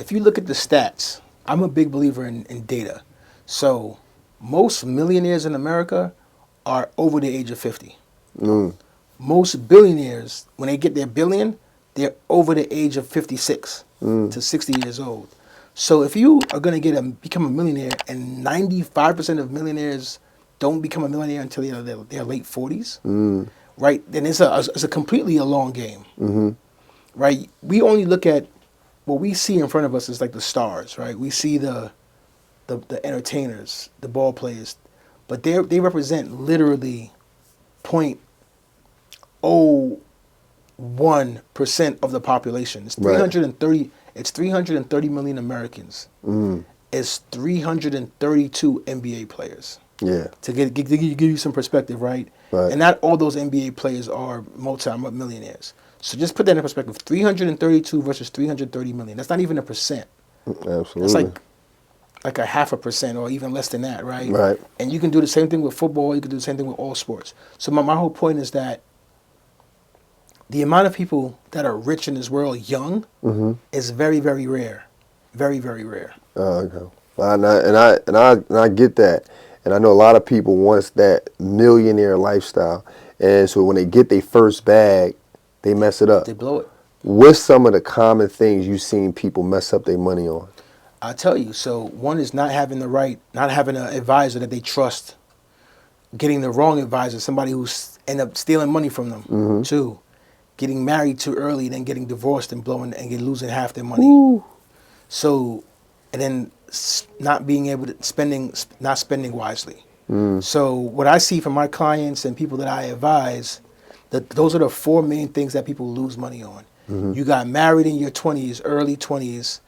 if you look at the stats, I'm a big believer in data. So most millionaires in America are over the age of 50. Most billionaires, when they get their billion, they're over the age of 56 to 60 years old. So if you are going to become a millionaire, and 95% of millionaires don't become a millionaire until their late 40s, right? Then it's a completely a long game, right? We only look at what we see in front of us is like the stars, right? We see the entertainers, the ball players, but they represent literally 0.01% of the population. It's 330. Right. It's 330 million Americans. It's 332 NBA players. Yeah. To give you some perspective, right? Right. And not all those NBA players are multi-millionaires. So just put that in perspective. 332 versus 330 million. That's not even a percent. Absolutely. That's like a 0.5% or even less than that, right? Right. And you can do the same thing with football. You can do the same thing with all sports. So my whole point is that the amount of people that are rich in this world young is very, very rare. Very, very rare. Okay. And I get that. And I know a lot of people want that millionaire lifestyle. And so when they get their first bag, they mess it up. They blow it. What's some of the common things you've seen people mess up their money on? I'll tell you. So one is not having an advisor that they trust, getting the wrong advisor, somebody who's end up stealing money from them. 2, getting married too early, then getting divorced and losing half their money. Ooh. So, and then not being able to not spending wisely. So what I see from my clients and people that I advise, that those are the 4 main things that people lose money on. You got married in your 20s, early 20s,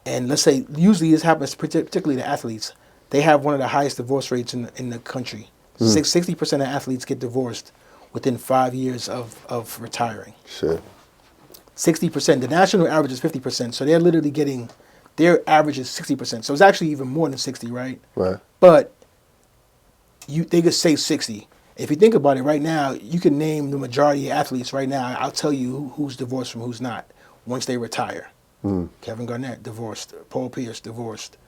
and let's say usually this happens particularly to athletes. They have one of the highest divorce rates in the country. 60% of athletes get divorced within 5 years of retiring. Shit. 60%. The national average is 50%. So they're literally getting, their average is 60%. So it's actually even more than 60, right? Right. But they could say 60. If you think about it right now, you can name the majority of athletes right now. I'll tell you who's divorced from who's not once they retire. Kevin Garnett, divorced. Paul Pierce, divorced.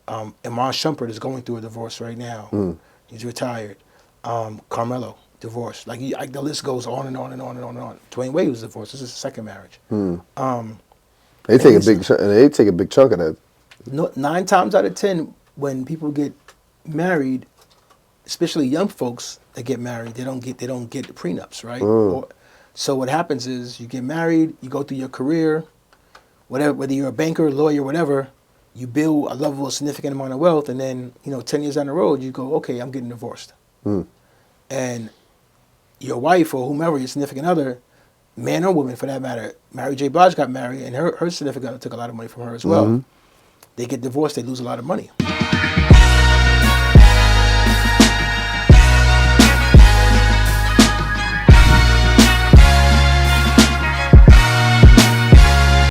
Iman Shumpert is going through a divorce right now. He's retired. Carmelo, divorced. Like the list goes on and on and on and on and on. Dwayne Wade was divorced. This is his second marriage. They take a big chunk of that. 9 times out of 10, when people get married, especially young folks that get married, they don't get the prenups, right? So what happens is you get married, you go through your career, whether you're a banker, lawyer, whatever, you build a level of significant amount of wealth, and then 10 years down the road, you go, okay, I'm getting divorced. And your wife or whomever, your significant other, man or woman for that matter, Mary J. Blige got married, and her significant other took a lot of money from her as well. They get divorced, they lose a lot of money.